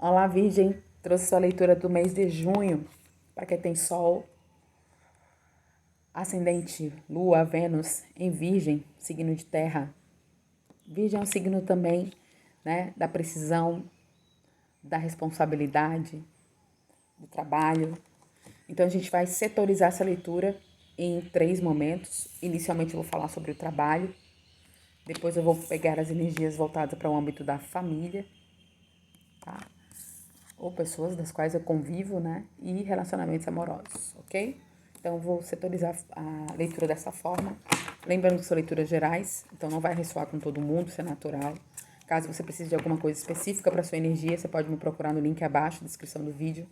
Olá, Virgem. Trouxe sua leitura do mês de junho para quem tem Sol, Ascendente, Lua, Vênus em Virgem, signo de Terra. Virgem é um signo também, né, da precisão, da responsabilidade, do trabalho. Então a gente vai setorizar essa leitura em 3 momentos. Inicialmente eu vou falar sobre o trabalho, depois eu vou pegar as energias voltadas para o âmbito da família, tá? Ou pessoas das quais eu convivo, né? E relacionamentos amorosos, ok? Então, vou setorizar a leitura dessa forma. Lembrando que são leituras gerais, então não vai ressoar com todo mundo, isso é natural. Caso você precise de alguma coisa específica para sua energia, você pode me procurar no link abaixo, na descrição do vídeo.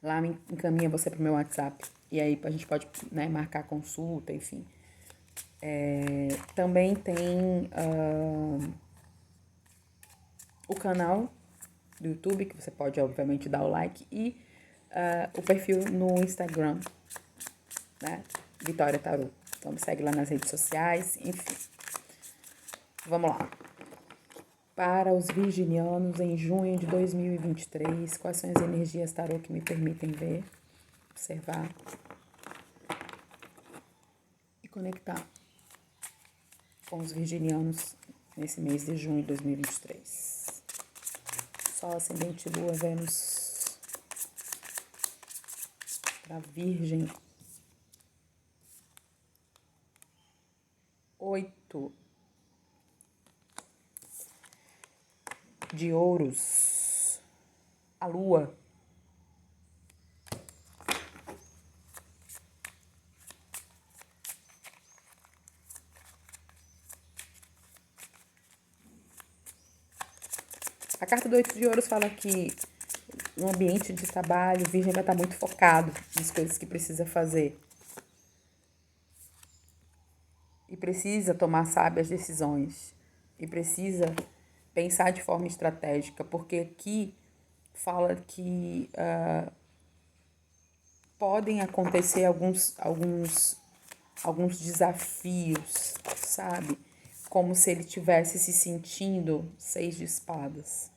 Lá me encaminha você para o meu WhatsApp. E aí a gente pode, né, marcar consulta, enfim. Também tem o canal do YouTube, que você pode, obviamente, dar o like, e o perfil no Instagram, né? Vitória Tarot. Então, me segue lá nas redes sociais, enfim. Vamos lá. Para os virginianos, em junho de 2023, quais são as energias tarot que me permitem ver, observar e conectar com os virginianos nesse mês de junho de 2023? Sol, Ascendente, Lua, Vênus para Virgem. 8 de ouros, a lua. A carta do 8 de ouros fala que no ambiente de trabalho, o Virgem vai estar muito focado nas coisas que precisa fazer. E precisa tomar sábias decisões. E precisa pensar de forma estratégica, porque aqui fala que podem acontecer alguns desafios, sabe? Como se ele tivesse se sentindo 6 de espadas.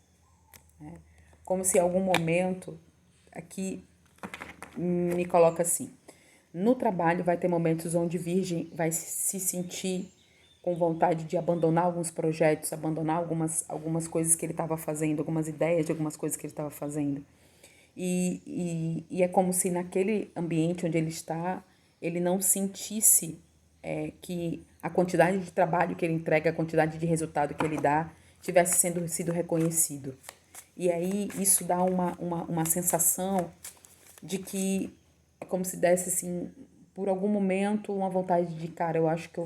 Né? Como se em algum momento, aqui me coloca assim, no trabalho vai ter momentos onde Virgem vai se sentir com vontade de abandonar alguns projetos, abandonar algumas coisas que ele estava fazendo, algumas ideias de algumas coisas que ele estava fazendo. E é como se naquele ambiente onde ele está, ele não sentisse que a quantidade de trabalho que ele entrega, a quantidade de resultado que ele dá, tivesse sido reconhecido. E aí isso dá uma sensação de que é como se desse assim, por algum momento, uma vontade de, cara, eu acho que eu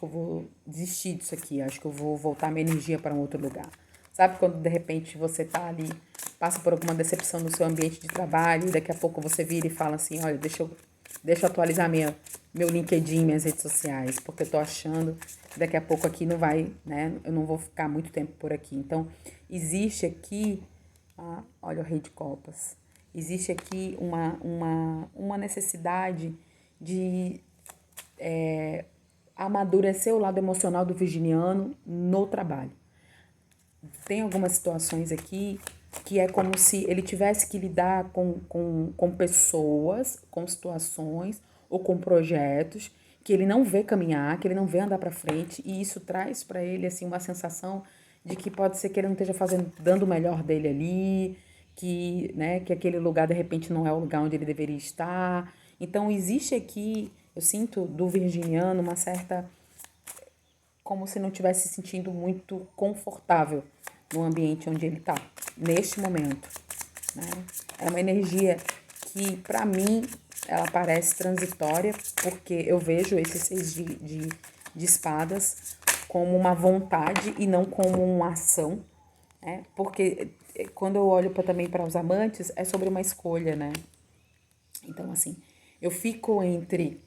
vou desistir disso aqui, acho que eu vou voltar minha energia para um outro lugar. Sabe quando de repente você tá ali, passa por alguma decepção no seu ambiente de trabalho, e daqui a pouco você vira e fala assim, olha, deixa eu atualizar meu LinkedIn, minhas redes sociais, porque eu tô achando que daqui a pouco aqui não vai, né, eu não vou ficar muito tempo por aqui. Então, existe aqui, olha o Rei de Copas, existe aqui uma necessidade de amadurecer o lado emocional do virginiano no trabalho. Tem algumas situações aqui que é como se ele tivesse que lidar com pessoas, com situações ou com projetos que ele não vê caminhar, que ele não vê andar para frente, e isso traz para ele assim uma sensação de que pode ser que ele não esteja dando o melhor dele ali, que, né, que aquele lugar de repente não é o lugar onde ele deveria estar. Então existe aqui, eu sinto do virginiano uma certa, como se não estivesse se sentindo muito confortável no ambiente onde ele está, neste momento. Né? É uma energia que, para mim, ela parece transitória, porque eu vejo esse 6 de espadas como uma vontade e não como uma ação. Né? Porque quando eu olho também para os amantes, é sobre uma escolha, né? Então, assim, eu fico entre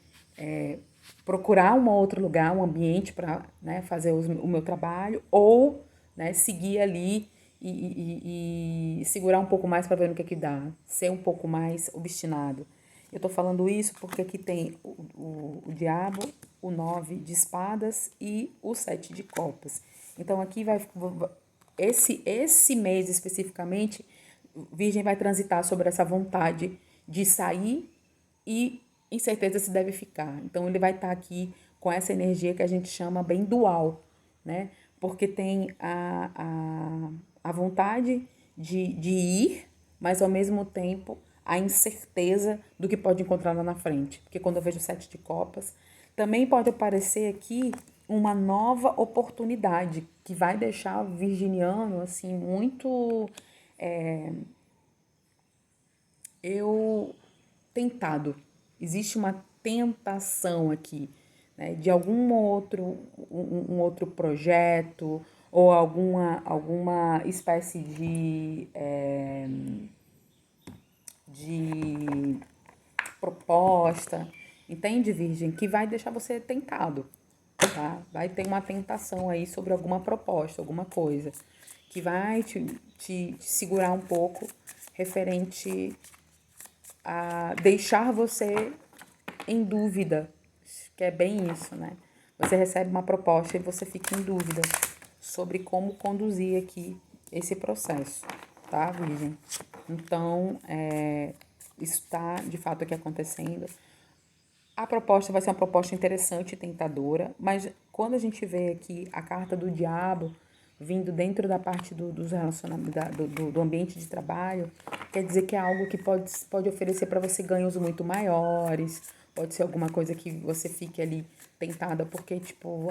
procurar um outro lugar, um ambiente para, né, fazer o meu trabalho, ou, né, seguir ali e segurar um pouco mais para ver no que dá, ser um pouco mais obstinado. Eu tô falando isso porque aqui tem o diabo, o 9 de espadas e o 7 de copas. Então aqui esse mês especificamente, Virgem vai transitar sobre essa vontade de sair e incerteza se deve ficar. Então ele vai estar aqui com essa energia que a gente chama bem dual, né? Porque tem a vontade de ir, mas ao mesmo tempo a incerteza do que pode encontrar lá na frente. Porque quando eu vejo o 7 de copas, também pode aparecer aqui uma nova oportunidade que vai deixar o virginiano assim muito eu tentado. Existe uma tentação aqui, né, de algum outro um outro projeto ou alguma espécie de proposta, entende, Virgem? Que vai deixar você tentado, tá? Vai ter uma tentação aí sobre alguma proposta, alguma coisa, que vai te segurar um pouco referente a deixar você em dúvida, que é bem isso, né? Você recebe uma proposta e você fica em dúvida sobre como conduzir aqui esse processo, tá, Virgem? Então, isso está de fato aqui acontecendo. A proposta vai ser uma proposta interessante e tentadora, mas quando a gente vê aqui a carta do diabo vindo dentro da parte dos relacionamentos, do ambiente de trabalho, quer dizer que é algo que pode oferecer para você ganhos muito maiores, pode ser alguma coisa que você fique ali tentada porque, tipo,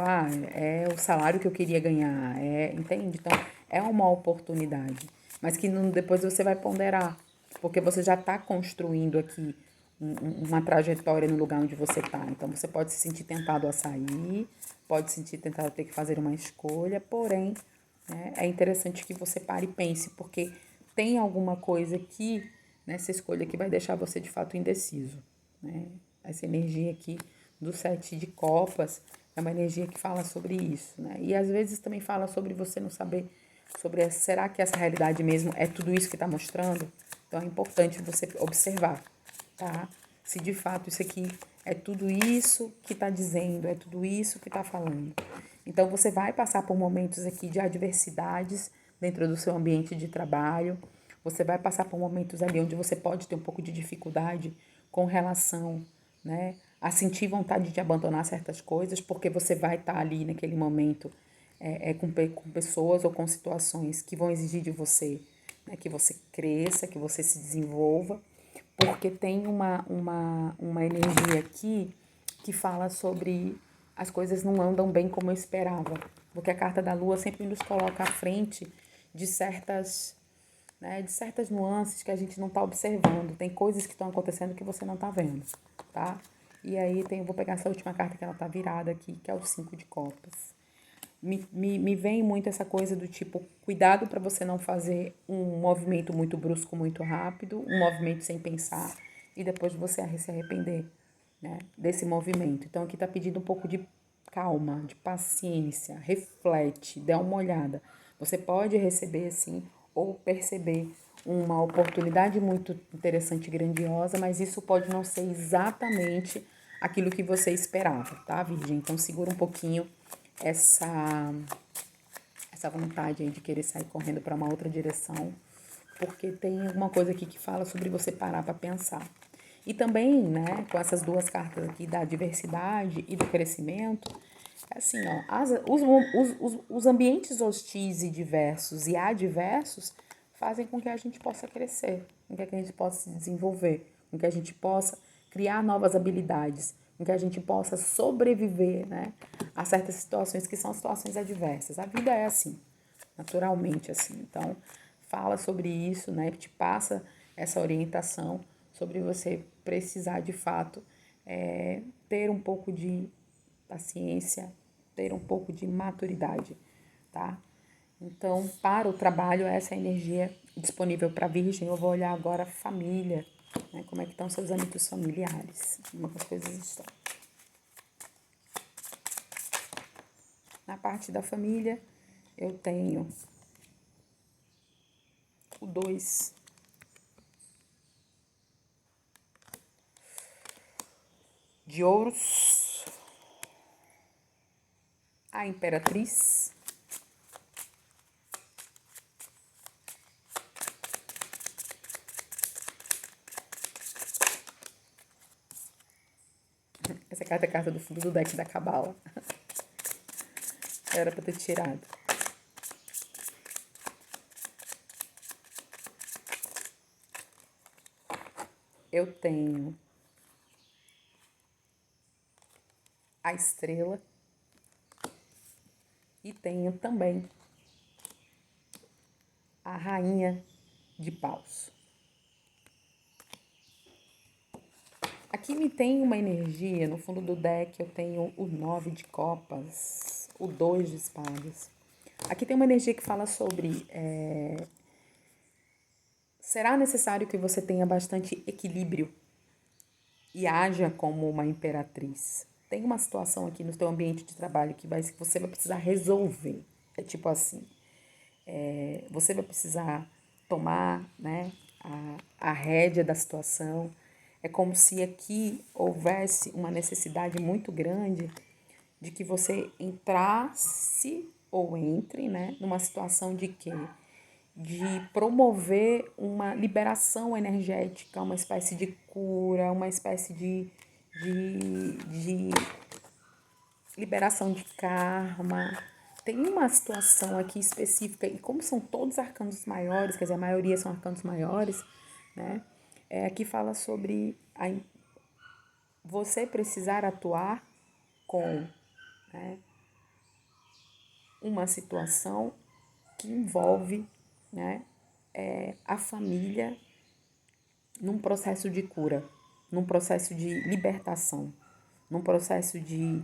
é o salário que eu queria ganhar, entende? Então, é uma oportunidade, mas que depois você vai ponderar, porque você já está construindo aqui uma trajetória no lugar onde você está. Então, você pode se sentir tentado a sair, pode se sentir tentado a ter que fazer uma escolha, porém, né, é interessante que você pare e pense, porque tem alguma coisa aqui nessa escolha que vai deixar você de fato indeciso, né? Essa energia aqui do 7 de copas é uma energia que fala sobre isso, né? E às vezes também fala sobre você não saber sobre será que essa realidade mesmo é tudo isso que está mostrando? Então é importante você observar, tá? Se de fato isso aqui é tudo isso que está dizendo, é tudo isso que está falando. Então você vai passar por momentos aqui de adversidades dentro do seu ambiente de trabalho. Você vai passar por momentos ali onde você pode ter um pouco de dificuldade com relação, né, a sentir vontade de abandonar certas coisas, porque você vai estar ali naquele momento com pessoas ou com situações que vão exigir de você, né, que você cresça, que você se desenvolva, porque tem uma energia aqui que fala sobre as coisas não andam bem como eu esperava, porque a carta da lua sempre nos coloca à frente de certas nuances que a gente não está observando. Tem coisas que estão acontecendo que você não está vendo, tá? E aí vou pegar essa última carta que ela tá virada aqui, que é o 5 de copas. Me vem muito essa coisa do tipo, cuidado para você não fazer um movimento muito brusco, muito rápido, um movimento sem pensar e depois você se arrepender, né, desse movimento. Então aqui tá pedindo um pouco de calma, de paciência, reflete, dá uma olhada. Você pode receber assim ou perceber uma oportunidade muito interessante e grandiosa, mas isso pode não ser exatamente aquilo que você esperava, tá, Virgem? Então segura um pouquinho essa vontade aí de querer sair correndo para uma outra direção, porque tem alguma coisa aqui que fala sobre você parar para pensar. E também, né, com essas duas cartas aqui da diversidade e do crescimento, é assim, ó, os ambientes hostis e diversos e adversos fazem com que a gente possa crescer, com que a gente possa se desenvolver, com que a gente possa criar novas habilidades, com que a gente possa sobreviver, né, a certas situações que são situações adversas. A vida é assim, naturalmente assim. Então, fala sobre isso, né, que te passa essa orientação sobre você precisar de fato ter um pouco de paciência, ter um pouco de maturidade, tá? Então, para o trabalho, essa é a energia disponível para a Virgem. Eu vou olhar agora a família, né? Como é que estão seus âmbitos familiares, como as coisas estão. Na parte da família, eu tenho o 2 de ouros, a imperatriz Cada carta do fundo do deck da Cabala. Era pra ter tirado. Eu tenho a estrela e tenho também a rainha de paus. Aqui me tem uma energia, no fundo do deck eu tenho o 9 de copas, o 2 de espadas. Aqui tem uma energia que fala sobre será necessário que você tenha bastante equilíbrio e haja como uma imperatriz. Tem uma situação aqui no seu ambiente de trabalho que você vai precisar resolver. É tipo assim, você vai precisar tomar, né, a rédea da situação. É como se aqui houvesse uma necessidade muito grande de que você entrasse ou entre, né, numa situação de quê? De promover uma liberação energética, uma espécie de cura, uma espécie de liberação de karma. Tem uma situação aqui específica, e como são todos arcanos maiores, quer dizer, a maioria são arcanos maiores, né? Aqui fala sobre você precisar atuar com, né, uma situação que envolve, né, a família num processo de cura, num processo de libertação, num processo de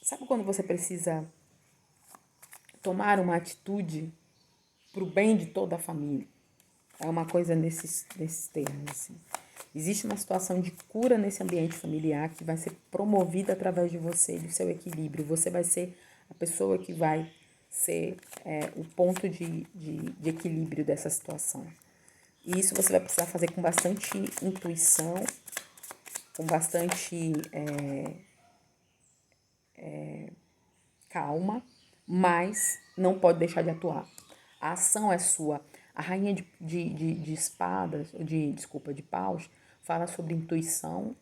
sabe quando você precisa tomar uma atitude para o bem de toda a família? É uma coisa nesses termos, assim. Existe uma situação de cura nesse ambiente familiar que vai ser promovida através de você, do seu equilíbrio. Você vai ser a pessoa que vai ser o ponto de equilíbrio dessa situação. E isso você vai precisar fazer com bastante intuição, com bastante calma, mas não pode deixar de atuar. A ação é sua. A rainha de espadas, de paus, fala sobre intuição,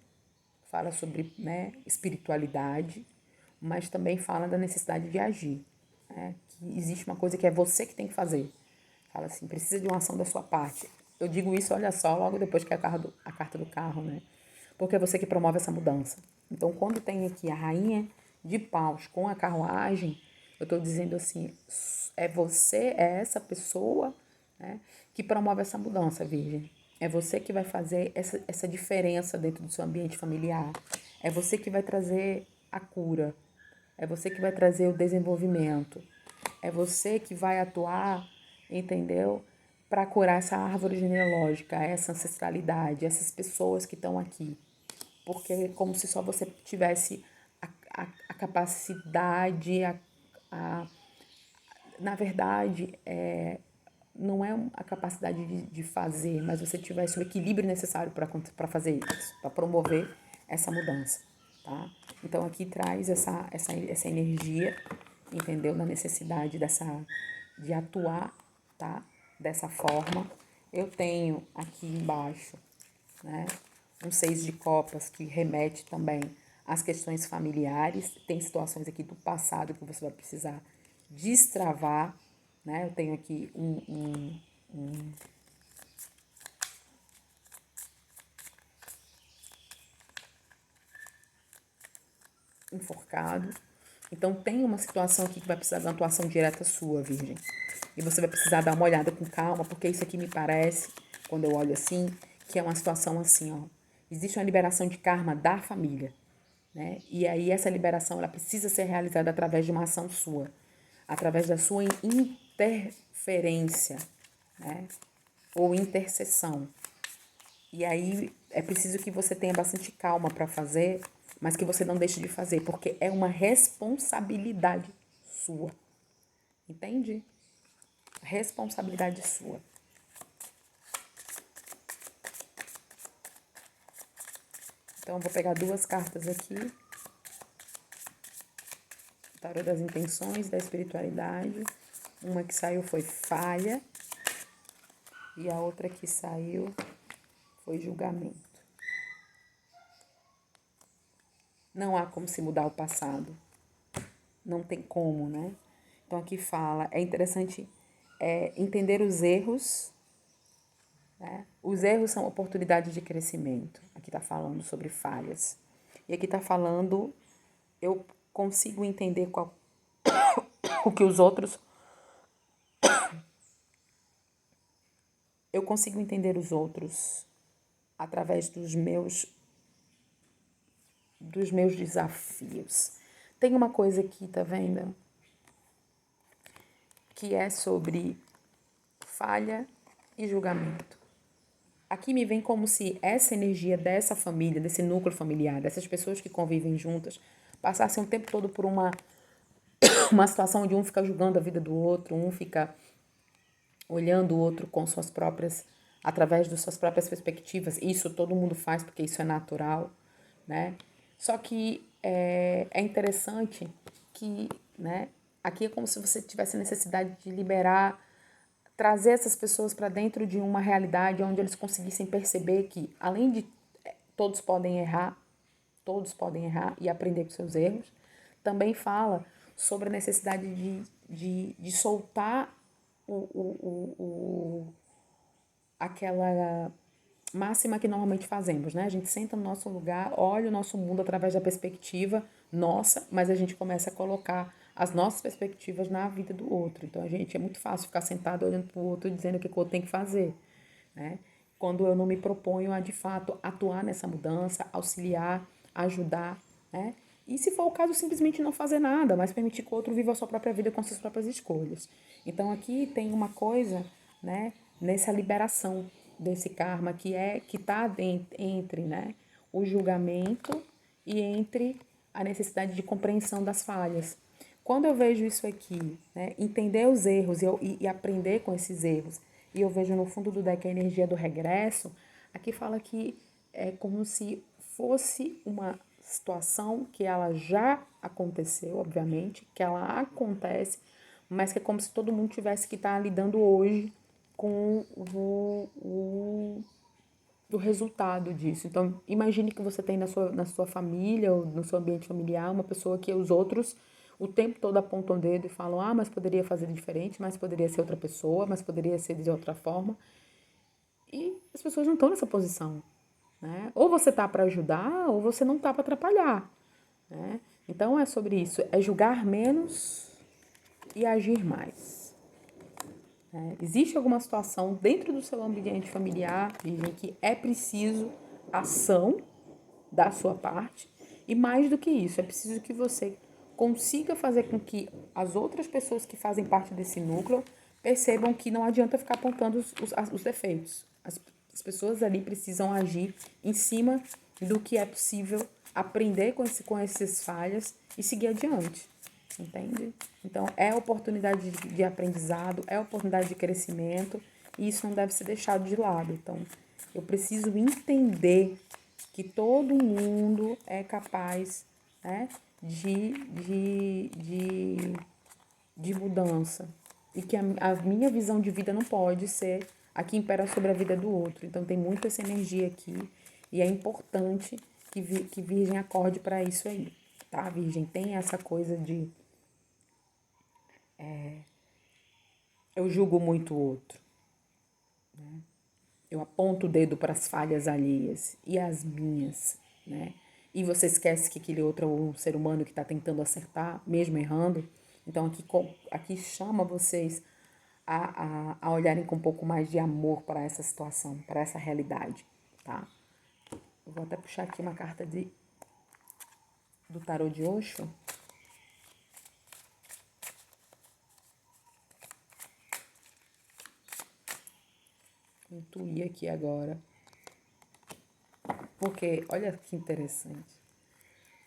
fala sobre, né, espiritualidade, mas também fala da necessidade de agir. Né? Que existe uma coisa que é você que tem que fazer. Fala assim, precisa de uma ação da sua parte. Eu digo isso, olha só, logo depois que é a carta do carro, né? Porque é você que promove essa mudança. Então, quando tem aqui a rainha de paus com a carruagem, eu estou dizendo assim, é você, é essa pessoa, né, que promove essa mudança, Virgem. É você que vai fazer essa diferença dentro do seu ambiente familiar. É você que vai trazer a cura. É você que vai trazer o desenvolvimento. É você que vai atuar, entendeu? Para curar essa árvore genealógica, essa ancestralidade, essas pessoas que estão aqui. Porque é como se só você tivesse a capacidade, na verdade, não é a capacidade de fazer, mas você tivesse o equilíbrio necessário para fazer isso, para promover essa mudança, tá? Então aqui traz essa energia, entendeu? Da necessidade de atuar, tá? Dessa forma. Eu tenho aqui embaixo, né, um 6 de copas que remete também às questões familiares. Tem situações aqui do passado que você vai precisar destravar, né? Eu tenho aqui um enforcado. Então tem uma situação aqui que vai precisar de uma atuação direta sua, Virgem. E você vai precisar dar uma olhada com calma, porque isso aqui me parece, quando eu olho assim, que é uma situação assim, ó. Existe uma liberação de karma da família, né? E aí essa liberação, ela precisa ser realizada através de uma ação sua, através da sua interferência, né? Ou intercessão. E aí é preciso que você tenha bastante calma para fazer, mas que você não deixe de fazer, porque é uma responsabilidade sua. Entende? Responsabilidade sua. Então eu vou pegar duas cartas aqui. Tarô das intenções, da espiritualidade. Uma que saiu foi falha. E a outra que saiu foi julgamento. Não há como se mudar o passado. Não tem como, né? Então aqui fala, é interessante entender os erros, né? Os erros são oportunidades de crescimento. Aqui está falando sobre falhas. E aqui está falando, eu consigo entender o que os outros... Eu consigo entender os outros através dos meus desafios. Tem uma coisa aqui, tá vendo? Que é sobre falha e julgamento. Aqui me vem como se essa energia dessa família, desse núcleo familiar, dessas pessoas que convivem juntas, passassem o tempo todo por uma situação onde um fica julgando a vida do outro, um fica olhando o outro com suas próprias, através das suas próprias perspectivas. Isso todo mundo faz porque isso é natural, né? Só que é interessante que, né, aqui é como se você tivesse necessidade de liberar, trazer essas pessoas para dentro de uma realidade onde eles conseguissem perceber que, além de todos podem errar e aprender com seus erros, também fala sobre a necessidade de soltar aquela máxima que normalmente fazemos, né? A gente senta no nosso lugar, olha o nosso mundo através da perspectiva nossa, mas a gente começa a colocar as nossas perspectivas na vida do outro. Então, é muito fácil ficar sentado olhando para o outro e dizendo o que o outro tem que fazer, né? Quando eu não me proponho a, de fato, atuar nessa mudança, auxiliar, ajudar, né? E se for o caso, simplesmente não fazer nada, mas permitir que o outro viva a sua própria vida com suas próprias escolhas. Então, aqui tem uma coisa, né, nessa liberação desse karma que está entre, né, o julgamento e entre a necessidade de compreensão das falhas. Quando eu vejo isso aqui, né, entender os erros e aprender com esses erros, e eu vejo no fundo do deck a energia do regresso, aqui fala que é como se fosse uma situação que ela já aconteceu, obviamente, que ela acontece, mas que é como se todo mundo tivesse que estar lidando hoje com o resultado disso. Então, imagine que você tem na sua família ou no seu ambiente familiar uma pessoa que os outros o tempo todo apontam o dedo e falam, ah, mas poderia fazer diferente, mas poderia ser outra pessoa, mas poderia ser de outra forma. E as pessoas não estão nessa posição, né? Ou você tá para ajudar, ou você não tá para atrapalhar, né? Então é sobre isso, é julgar menos e agir mais. Existe alguma situação dentro do seu ambiente familiar, Virgem, que é preciso ação da sua parte, e mais do que isso, é preciso que você consiga fazer com que as outras pessoas que fazem parte desse núcleo percebam que não adianta ficar apontando os defeitos. As pessoas ali precisam agir em cima do que é possível, aprender com essas falhas e seguir adiante. Entende? Então, é oportunidade de aprendizado, é oportunidade de crescimento, e isso não deve ser deixado de lado. Então, eu preciso entender que todo mundo é capaz, né, de mudança. E que a minha visão de vida não pode ser a que impera sobre a vida do outro. Então, tem muito essa energia aqui, e é importante que Virgem acorde para isso aí, tá? Virgem tem essa coisa de... eu julgo muito o outro, né? Eu aponto o dedo para as falhas alheias e as minhas, né? E você esquece que aquele outro é um ser humano que está tentando acertar, mesmo errando. Então aqui chama vocês a olharem com um pouco mais de amor para essa situação, para essa realidade, tá? Eu vou até puxar aqui uma carta do tarô de Osho. Intuir aqui agora. Porque, olha que interessante.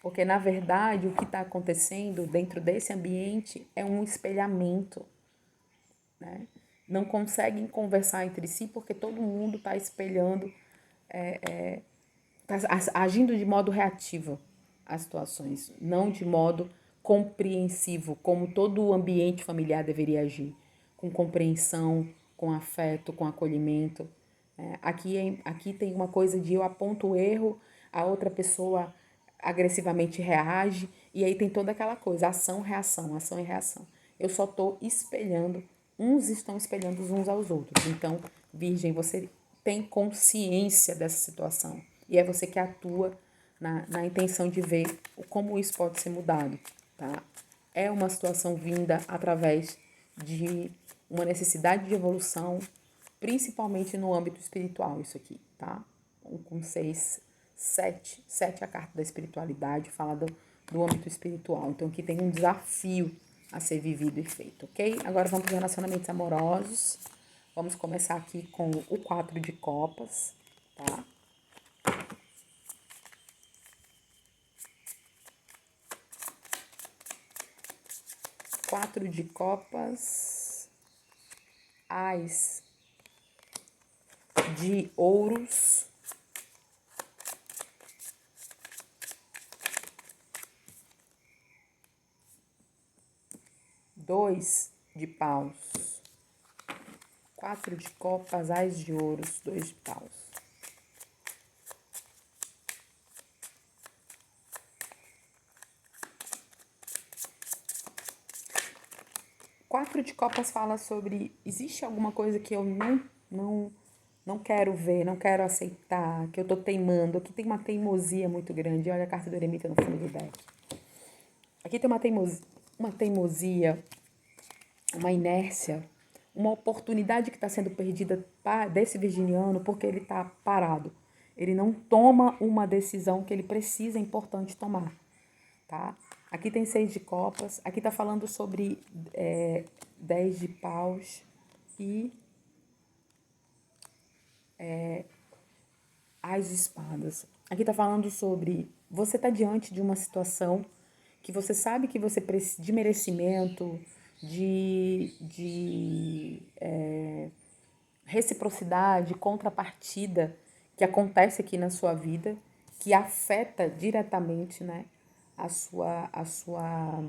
Porque, na verdade, o que está acontecendo dentro desse ambiente é um espelhamento, né? Não conseguem conversar entre si porque todo mundo está espelhando, tá agindo de modo reativo às situações, não de modo compreensivo, como todo o ambiente familiar deveria agir, com compreensão, com afeto, com acolhimento. Aqui tem uma coisa de eu aponto o erro, a outra pessoa agressivamente reage, e aí tem toda aquela coisa, ação e reação. Eu só estou espelhando, uns estão espelhando uns aos outros. Então, Virgem, você tem consciência dessa situação. E é você que atua na intenção de ver como isso pode ser mudado, tá? É uma situação vinda através de uma necessidade de evolução, principalmente no âmbito espiritual, isso aqui, tá? Com 7 é a carta da espiritualidade, fala do âmbito espiritual. Então aqui tem um desafio a ser vivido e feito, ok? Agora vamos para os relacionamentos amorosos. Vamos começar aqui com o 4 de copas, tá? Quatro de copas, Ás de ouros, dois de paus, 4 de copas, Ás de ouros, 2 de paus. Quatro de copas fala sobre existe alguma coisa que eu não quero ver, não quero aceitar, que eu tô teimando. Aqui tem uma teimosia muito grande. Olha a carta do eremita no fundo do deck. Aqui tem uma teimosia, uma inércia, uma oportunidade que está sendo perdida desse virginiano porque ele está parado. Ele não toma uma decisão que ele precisa, é importante tomar, tá? Aqui tem 6 de copas, aqui tá falando sobre 10 de paus e as de espadas. Aqui tá falando sobre você tá diante de uma situação que você sabe que você precisa de merecimento, de reciprocidade, contrapartida que acontece aqui na sua vida, que afeta diretamente, né, a sua, a sua,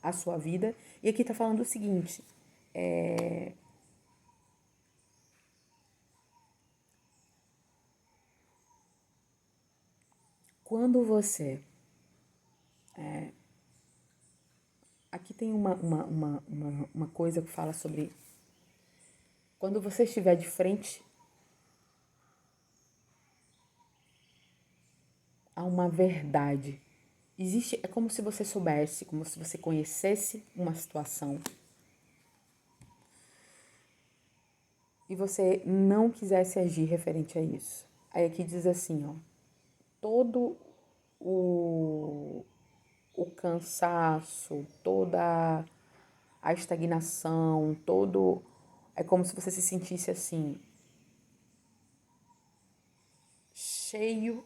a sua vida. E aqui tá falando o seguinte, quando você... Aqui tem uma coisa que fala sobre quando você estiver de frente a uma verdade. É como se você soubesse, como se você conhecesse uma situação e você não quisesse agir referente a isso. Aí aqui diz assim, ó, todo o cansaço, toda a estagnação, todo... É como se você se sentisse assim, cheio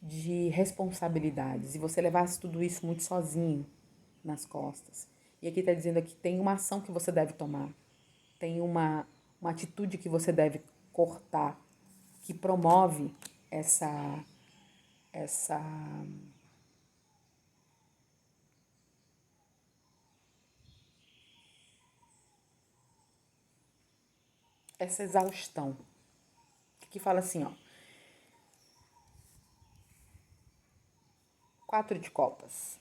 de responsabilidades e você levasse tudo isso muito sozinho nas costas. E aqui está dizendo que tem uma ação que você deve tomar, tem uma atitude que você deve cortar, que promove essa exaustão. Que fala assim, ó, 4 de copas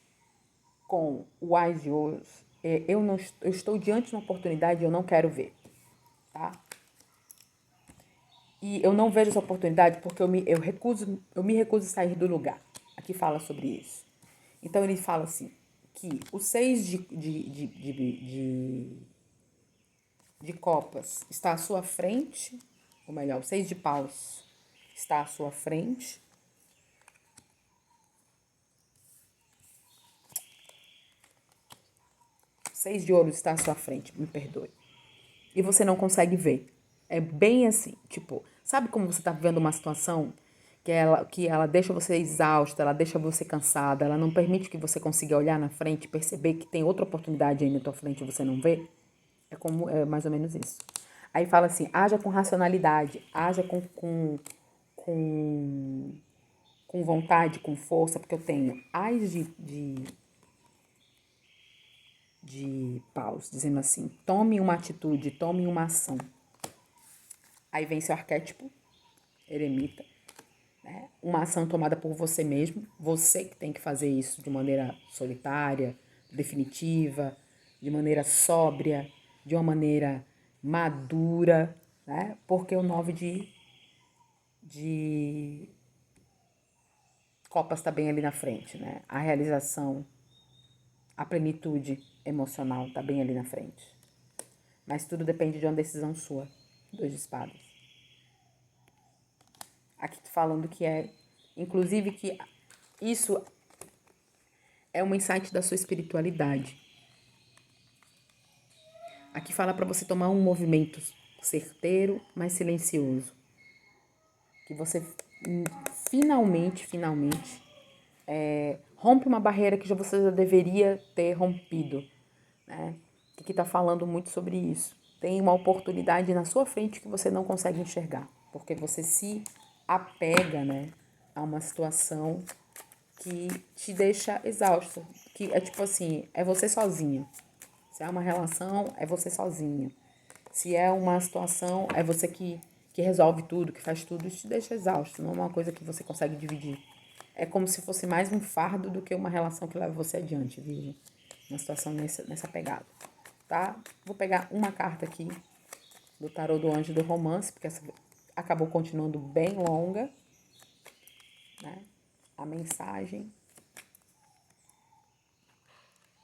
com o Ás de ouros, eu estou diante de uma oportunidade e eu não quero ver, tá? E eu não vejo essa oportunidade porque eu me recuso a sair do lugar. Aqui fala sobre isso. Então ele fala assim, que o 6 de copas está à sua frente, ou melhor, o 6 de paus está à sua frente. O 6 de ouros está à sua frente, me perdoe. E você não consegue ver. É bem assim, tipo, sabe como você está vivendo uma situação que ela deixa você exausta, ela deixa você cansada, ela não permite que você consiga olhar na frente e perceber que tem outra oportunidade aí na tua frente e você não vê? É mais ou menos isso. Aí fala assim, haja com racionalidade, haja com vontade, com força, porque eu tenho Ás de paus, dizendo assim, tome uma atitude, tome uma ação. Aí vem seu arquétipo, eremita, né? Uma ação tomada por você mesmo, você que tem que fazer isso de maneira solitária, definitiva, de maneira sóbria, de uma maneira madura, né? Porque o 9 de copas está bem ali na frente, né? A realização, a plenitude emocional está bem ali na frente. Mas tudo depende de uma decisão sua. 2 de espadas. Aqui falando que inclusive que isso é um insight da sua espiritualidade. Aqui fala para você tomar um movimento certeiro, mas silencioso. Que você finalmente, rompe uma barreira que você já deveria ter rompido, né? Que está falando muito sobre isso. Tem uma oportunidade na sua frente que você não consegue enxergar, porque você se apega, né, a uma situação que te deixa exausta, que é tipo assim, é você sozinha. Se é uma relação, é você sozinha. Se é uma situação, é você que resolve tudo, que faz tudo, isso te deixa exausto, não é uma coisa que você consegue dividir. É como se fosse mais um fardo do que uma relação que leva você adiante, Virgem. Uma situação nessa pegada, tá? Vou pegar uma carta aqui do tarô do Anjo do Romance, porque essa acabou continuando bem longa, né? A mensagem